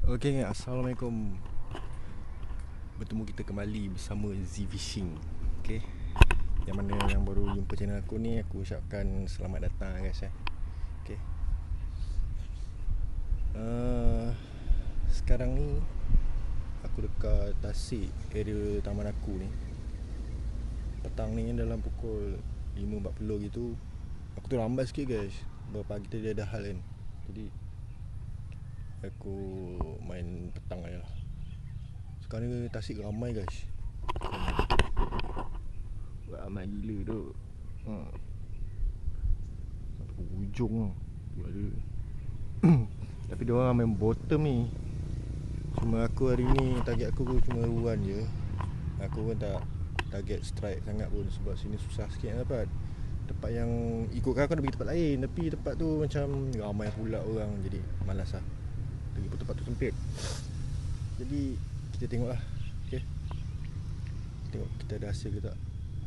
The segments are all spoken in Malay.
Okay, Assalamualaikum. Bertemu kita kembali bersama Z Fishing. Okay, yang mana yang baru jumpa channel aku ni, aku ucapkan selamat datang guys. Okay, sekarang ni aku dekat Tasik, area taman aku ni. Petang ni dalam pukul 5.40 gitu. Aku tu lambat sikit guys. Pagi tadi ada hal kan, jadi aku main petang aja lah. Sekarang ni Tasik ramai guys. Ramai gila tu. Sampai hujung tu ada. Tapi diorang main bottom ni. Cuma aku hari ni target aku cuma ruan je. Aku pun tak target strike sangat pun, sebab sini susah sikit nak dapat. Tempat yang ikutkan aku nak pergi tempat lain, tapi tempat tu macam ramai pula orang, jadi malas lah. Lagi pun tempat tu sempit. Jadi kita tengok lah. Okay, tengok kita ada hasil ke tak.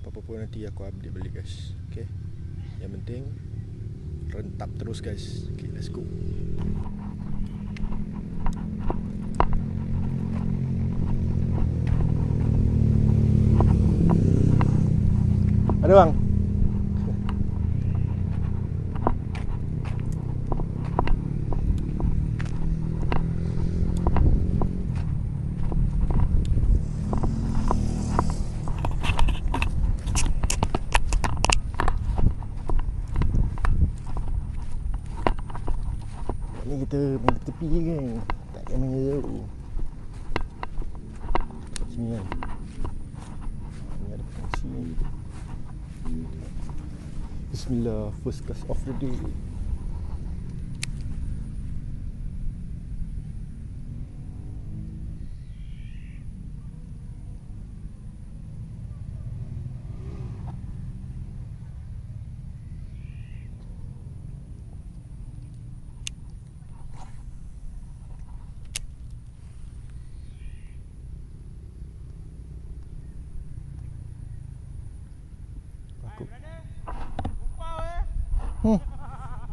Apa-apa pun nanti aku update balik guys. Okay, yang penting rentap terus guys. Okay, let's go. Ada bang? Ni kita main tepi je kan. Tak payah main jauh. Sini kan. Ni ada fungsi ni. Bismillah, first cast of the day.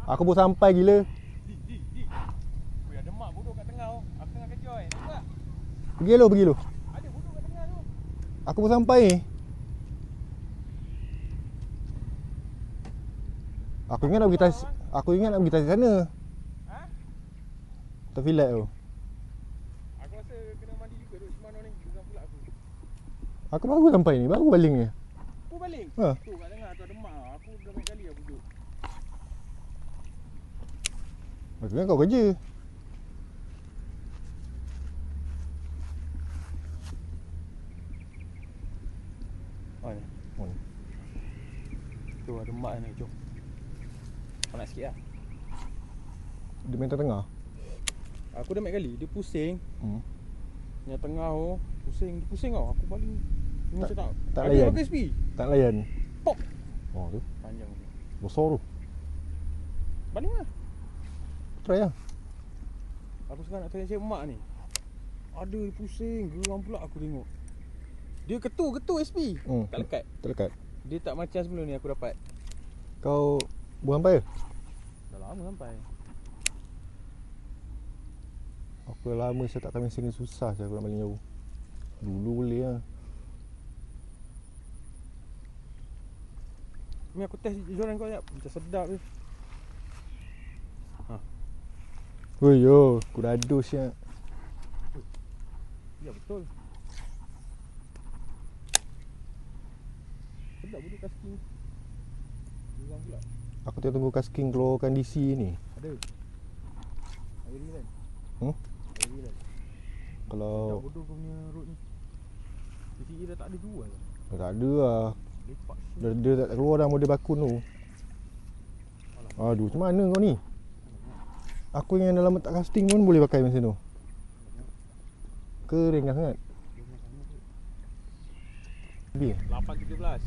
Aku pun sampai gila. Weh, ada mak bodoh kat tengah tu. Aku tengah kejoy. Nampak? Pergi lu. Ada bodoh kat tengah tu. Aku pun sampai ni. Aku ingat nak pergi Tasik sana. Ha? Tak feel like tu. Aku rasa kena mandi juga duk Shimano ni. Geram pula aku. Aku baru sampai ni, baru baling ni. Aku baling. Ha. Tu kat tengah tu ada mak. Aku dah banyak kali aku duduk. Aku ingat kau kerja. Oh ni. Oh, ni. Tu ada mak ni. Jom. Kau nak sikit lah. Dia main tengah. Aku dah banyak kali. Dia pusing. Yang tengah tu. Pusing. Dia pusing tau. Aku baling. Dia macam tak. tak Ada layan. pakai SP. Tak layan. Pop. Oh tu. Panjang tu. Besar tu. Baling lah. Try lah. Aku sekarang nak tanya cik mak ni. Ada dia pusing. Geram pula aku tengok. Dia ketul SP. Tak lekat. Tak lekat. Dia tak macam sebelum ni aku dapat. Kau buang sampai ke? Dah lama sampai. Aku dah lama saya tak main sini, susah saya aku nak baling jauh. Dulu boleh lah. Ni aku test joran kau sekejap. Macam sedap je. Oi yo, aku dah adus ya. Ya betul. Sedap bodoh casting. Geram pula. Aku tengok casking keluarkan DC ni. Ada. Air Rilan. Air Rilan. Kalau Sedap bodoh kau punya road ni. PCE dah tak ada jual lah. tak ada lah. Lepak Dia tak keluar dah model bakun tu. Aduh, macam mana kau ni? Aku yang dalam letak casting pun boleh pakai macam tu. Kering dah sangat. Lebih 817.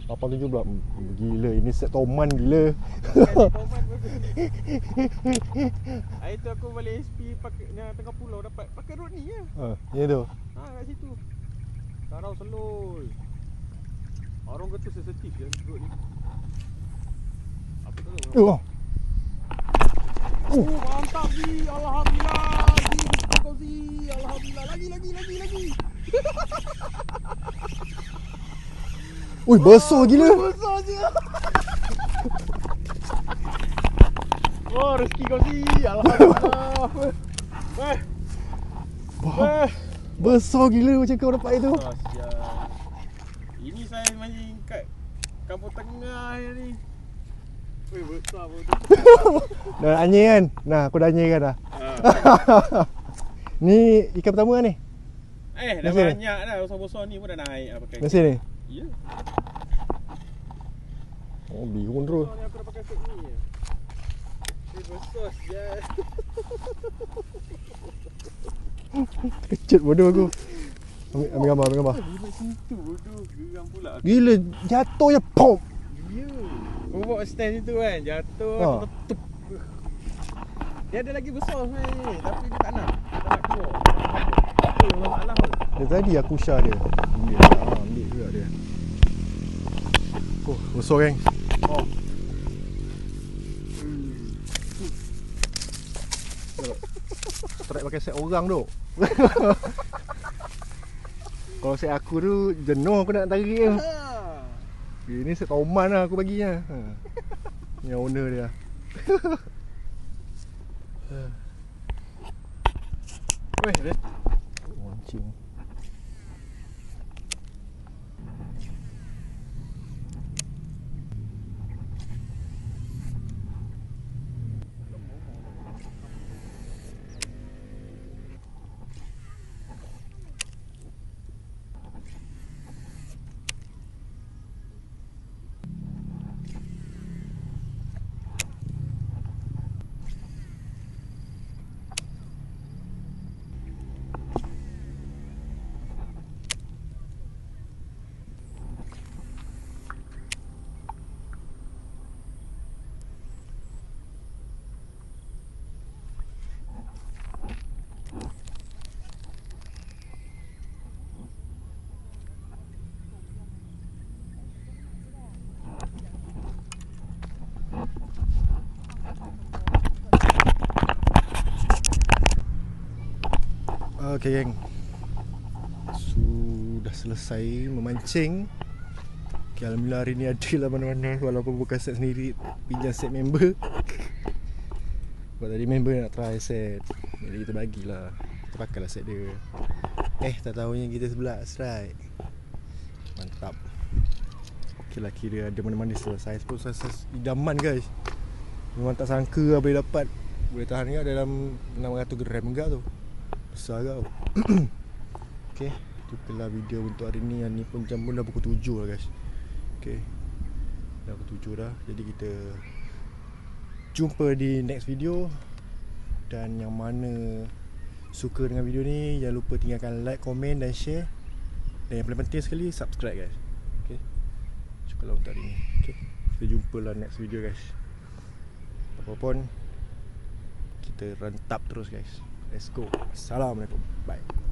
817. Gila, ini set Toman gila. Hari tu aku balik SP pakai yang tengah pulau dapat pakai road ni je. Ya tu. Kat situ. Sarau seloi. Orang kata sensitif je road ni. Apa tu? Wah. Mantap Zi. Alhamdulillah Zi. Kau Zi. Ui, besar gila. Besar je. Oh, rezeki kau si. Alhamdulillah. Wah, besar gila macam kau dapat itu. Oh, sial. Ini saya mancing kat kampung tengah ni. Weh, besar pun tu. Dah anyir kan? Nah, aku dah anyir kan dah. Ni ikan pertama ni. Dah Masih? banyak dah. Besar-besar ni pun dah naik lah pakai. Masih ni. Ya. Oh, bihun terus. Besar ni aku dah pakai set ni. Besar sial. Kecut bodoh aku. Ambil gambar. Gila situ bodoh. Geram pula aku. Gila, jatuh je pop. Ya. Kau bawa stand situ kan. Jatuh. Ha. Tutup. Dia ada lagi besar sebenarnya ni. Tapi dia tak nak. Dia tak nak keluar. Itu yang masalah tu. Dia tadi aku share dia. Ambil juga dia. Oh, besar kan? Oh. Strike pakai set orang tu. Kalau set aku tu jenuh aku nak tarik dia. Ini set Toman lah aku baginya. Yang owner dia. Weh, Mancing. Okay geng, sudah selesai memancing. Okay, Alhamdulillah hari ni ada lah mana-mana. Walaupun bukan set sendiri, pinjam set member. Sebab tadi member nak try set, jadi kita bagilah. Kita pakailah set dia. Tak tahunya kita sebelah strike. Mantap. Okay lah, kira ada mana-mana selesai. Pun saiz idaman guys. Memang tak sangka boleh dapat. Boleh tahan juga dalam 600 gram juga tu. Besar kau. Okay, itulah video untuk hari ni. Yang ni pun jam pun dah pukul 7 lah guys. Okay, dah pukul 7 dah. Jadi kita jumpa di next video. Dan yang mana suka dengan video ni, jangan lupa tinggalkan like, komen dan share. Dan yang paling penting sekali, subscribe guys. Okay, cukuplah untuk hari ni. Okay, kita jumpa lah next video guys. Apapun, kita rentap terus guys. Let's go. Assalamualaikum. Bye.